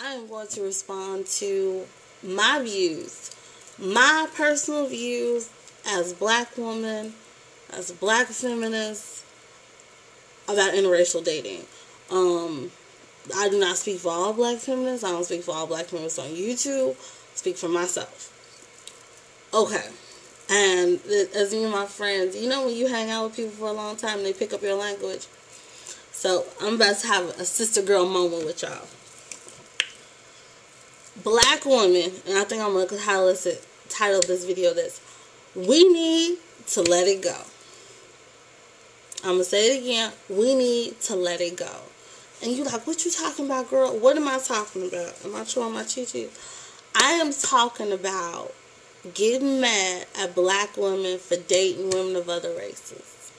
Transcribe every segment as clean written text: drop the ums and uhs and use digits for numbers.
I am going to respond to my views, my personal views as a black woman, as a black feminist, about interracial dating. I do not speak for all black feminists. I don't speak for all black feminists on YouTube. I speak for myself. Okay. And as me and my friends, you know when you hang out with people for a long time, they pick up your language. So I'm about to have a sister girl moment with y'all. Black women, and I think I'm going to title this video this. We need to let it go. I'm going to say it again. We need to let it go. And you like, what you talking about, girl? What am I talking about? Am I chewing my choo-choo? I am talking about getting mad at black women for dating women of other races.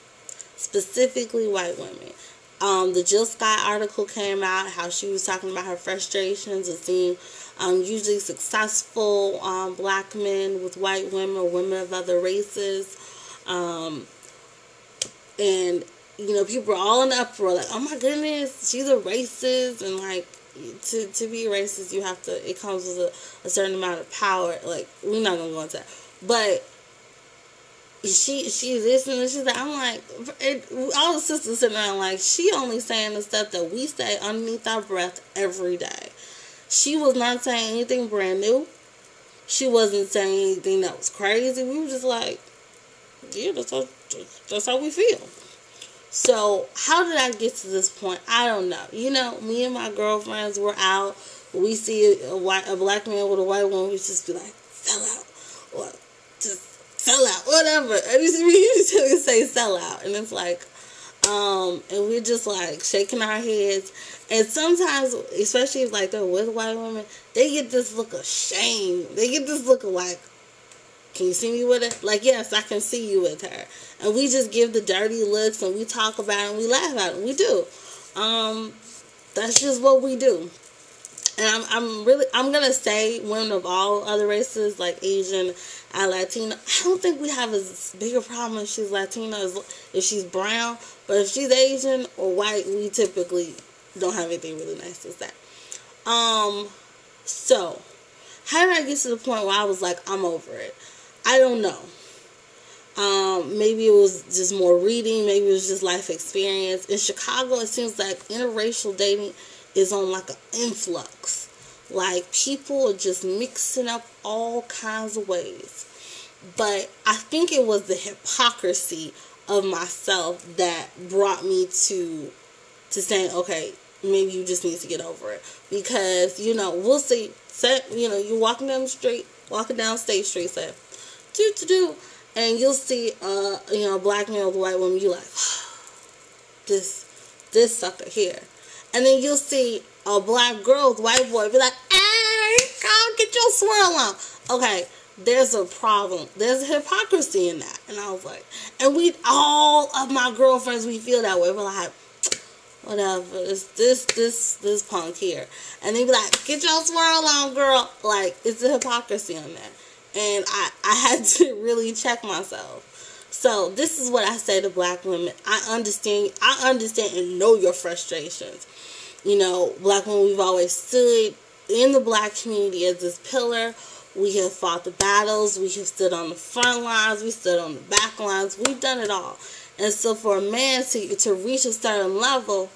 Specifically white women. The Jill Scott article came out, how she was talking about her frustrations of seeing usually successful black men with white women or women of other races. And, you know, people are all in the uproar, like, oh my goodness, she's a racist. And, like, to be a racist, you have to, it comes with a certain amount of power. Like, we're not going to go into that. But she's this and she's that. I'm like, all the sisters sitting around like, she only saying the stuff that we say underneath our breath every day. She was not saying anything brand new. She wasn't saying anything that was crazy. We were just like, yeah, that's how we feel. So how did I get to this point? I don't know. You know, me and my girlfriends were out. We see a black man with a white woman. We just be like, sell out, or just sell out, whatever. And we just say sell out, and it's like, and we're just like shaking our heads. And sometimes, especially if like they're with white women, they get this look of shame. They get this look of like, can you see me with it? Like, yes, I can see you with her. And we just give the dirty looks and we talk about it and we laugh at it. We do. That's just what we do. And I'm going to say women of all other races, like Asian and Latino. I don't think we have as big a problem if she's Latino as if she's brown. But if she's Asian or white, we typically don't have anything really nice to say. So, how did I get to the point where I was like, I'm over it? I don't know. Maybe it was just more reading. Maybe it was just life experience. In Chicago, it seems like interracial dating is on like an influx. Like, people are just mixing up all kinds of ways. But I think it was the hypocrisy of myself that brought me to saying, okay, maybe you just need to get over it. Because, you know, we'll see. You know, you're walking down State Street, say, and you'll see, you know, a black man with a white woman. You like, this sucker here. And then you'll see a black girl with a white boy be like, hey, girl, get your swirl on. Okay, there's a problem. There's a hypocrisy in that. And I was like, and all of my girlfriends, we feel that way. We're like, whatever, it's this punk here. And they be like, get your swirl on, girl. Like, it's a hypocrisy on that. And I had to really check myself. So this is what I say to black women. I understand and know your frustrations. You know, black women, we've always stood in the black community as this pillar. We have fought the battles. We have stood on the front lines. We stood on the back lines. We've done it all. And so for a man to reach a certain level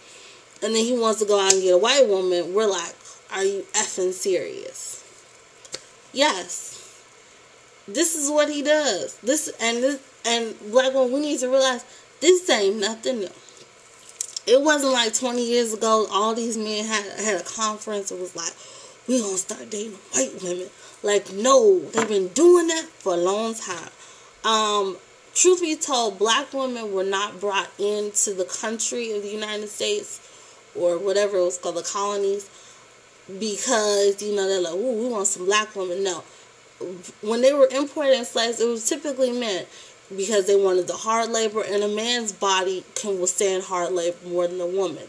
and then he wants to go out and get a white woman, we're like, are you effing serious? Yes. This is what he does. And black women, we need to realize this ain't nothing new. It wasn't like 20 years ago all these men had a conference and was like, we gonna start dating white women. Like, no, they've been doing that for a long time. Truth be told, black women were not brought into the country of the United States or whatever it was called, the colonies, because, you know, they're like, ooh, we want some black women. No. When they were imported in slaves, it was typically men because they wanted the hard labor, and a man's body can withstand hard labor more than a woman,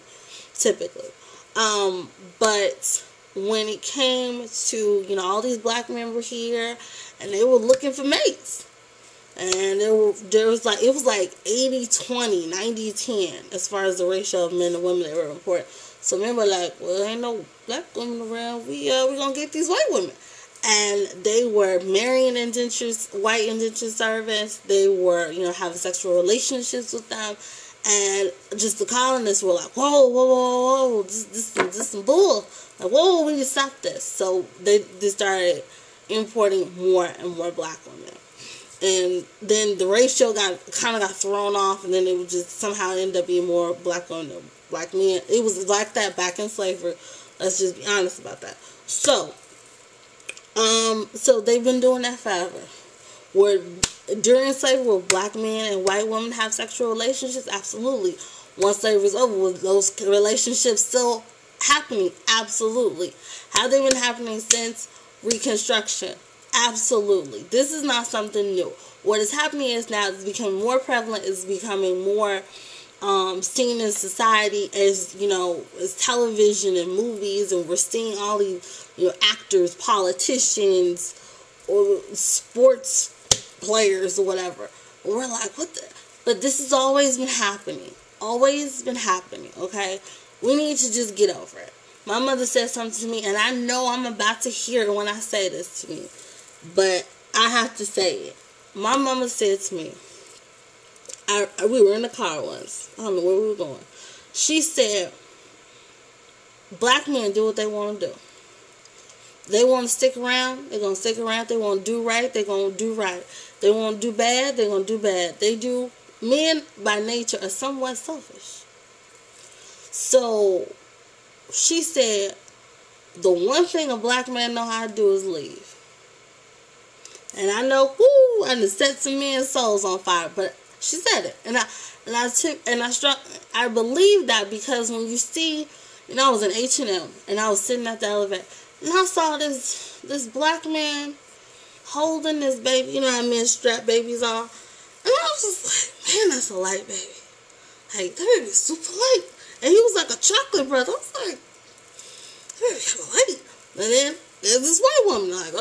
typically. But when it came to, you know, all these black men were here, and they were looking for mates. And it was like 80-20, 90-10 as far as the ratio of men and women that were important. So men were like, well, ain't no black women around. We gonna get these white women. And they were marrying white indentured servants. They were, having sexual relationships with them. And just the colonists were like, whoa, whoa, whoa, whoa, this some bull. Like, whoa, we need to stop this. So they started importing more and more black women. And then the ratio got thrown off, and then it would just somehow end up being more black women than black men. It was like that back in slavery. Let's just be honest about that. So they've been doing that forever. Where during slavery, will black men and white women have sexual relationships? Absolutely. Once slavery is over, will those relationships still happening? Absolutely. Have they been happening since Reconstruction? Absolutely. This is not something new. What is happening is now it's becoming more prevalent. It's becoming more seen in society as, as television and movies, and we're seeing all these, actors, politicians, or sports players or whatever. And we're like, what the? But this has always been happening. Always been happening, okay? We need to just get over it. My mother said something to me, and I know I'm about to hear it when I say this to me, but I have to say it. My mama said to me, we were in the car once. I don't know where we were going. She said, black men do what they want to do. They want to stick around, they're going to stick around. They want to do right, they're going to do right. They want to do bad, they're going to do bad. Men by nature are somewhat selfish. So she said, the one thing a black man know how to do is leave. And I know, I just set some men's souls on fire. But she said it, I believe that, because when you see, I was in H&M and I was sitting at the elevator, and I saw this black man holding this baby, men strap babies on, and I was just like, man, that's a light baby. Like, that baby's super light. And he was like a chocolate brother. I was like, that baby's kind of light. And then there's this white woman, like,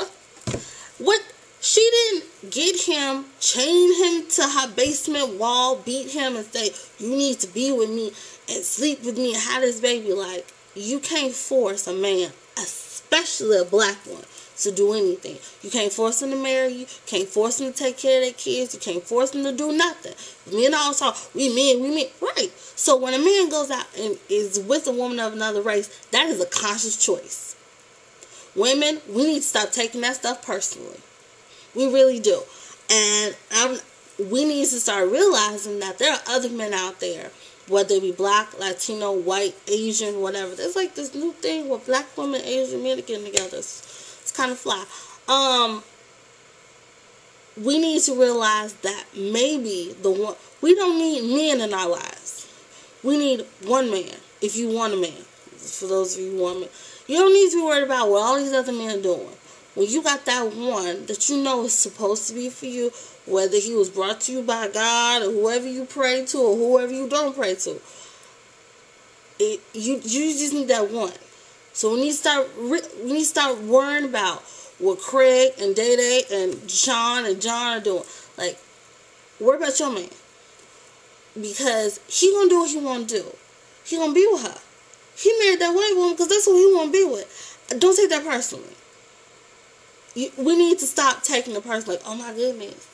what? She didn't get him, chain him to her basement wall, beat him and say, you need to be with me and sleep with me and have this baby. Like, you can't force a man, especially a black one, to do anything. You can't force him to marry you. You can't force him to take care of their kids. You can't force him to do nothing. Men all talk, we men. Right. So when a man goes out and is with a woman of another race, that is a conscious choice. Women, we need to stop taking that stuff personally. We really do. And we need to start realizing that there are other men out there, whether they be black, Latino, white, Asian, whatever. There's like this new thing where black women and Asian men are getting together. It's kind of fly. We need to realize that maybe we don't need men in our lives. We need one man, if you want a man. For those of you who want men. You don't need to be worried about what all these other men are doing. When you got that one that you know is supposed to be for you, whether he was brought to you by God or whoever you pray to or whoever you don't pray to, you just need that one. So we need to start worrying about what Craig and Day and Sean and John are doing. Like, worry about your man, because he gonna do what he want to do. He gonna be with her. He married that white woman because that's who he want to be with. Don't take that personally. We need to stop taking the person like, oh my goodness.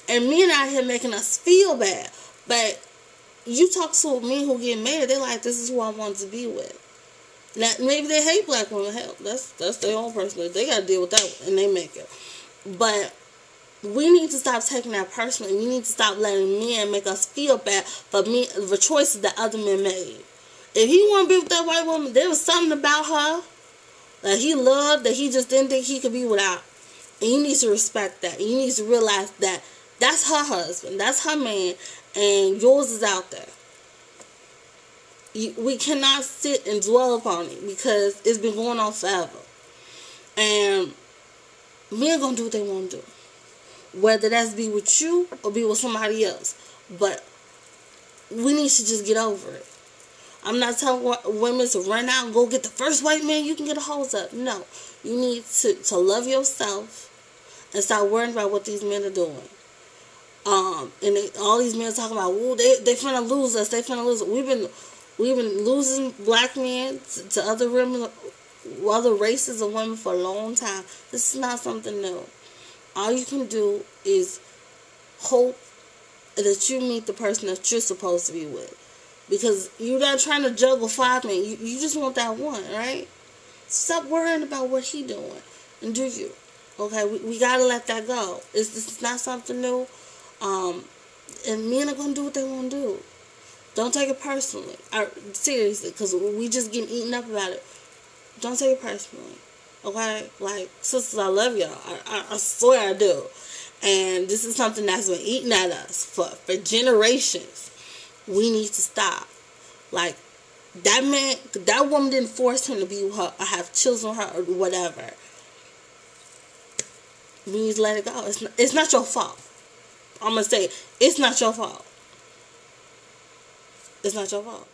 And men out here making us feel bad. But you talk to men who get married, they're like, this is who I want to be with. Now, maybe they hate black women. Hell, that's their own person. They got to deal with that, and they make it. But we need to stop taking that personally. We need to stop letting men make us feel bad for choices that other men made. If he want to be with that white woman, there was something about her that he loved that he just didn't think he could be without. And you need to respect that. You need to realize that that's her husband. That's her man. And yours is out there. We cannot sit and dwell upon it because it's been going on forever. And men going to do what they want to do. Whether that's be with you or be with somebody else. But we need to just get over it. I'm not telling women to run out and go get the first white man you can get a hold of. No. You need to love yourself and stop worrying about what these men are doing. And all these men talking about, they finna lose us. They finna lose us. We've been losing black men to other women, other races of women for a long time. This is not something new. All you can do is hope that you meet the person that you're supposed to be with. Because you're not trying to juggle 5 men. You just want that one, right? Stop worrying about what he doing. And do you. Okay? We got to let that go. It's not something new. And men are going to do what they want to do. Don't take it personally. Seriously. Because we just getting eaten up about it. Don't take it personally. Okay? Like, sisters, I love y'all. I swear I do. And this is something that's been eating at us for generations. We need to stop. Like, that woman didn't force him to be with her or have children with her or whatever. We need to let it go. It's not your fault. I'm going to say, it's not your fault. It's not your fault.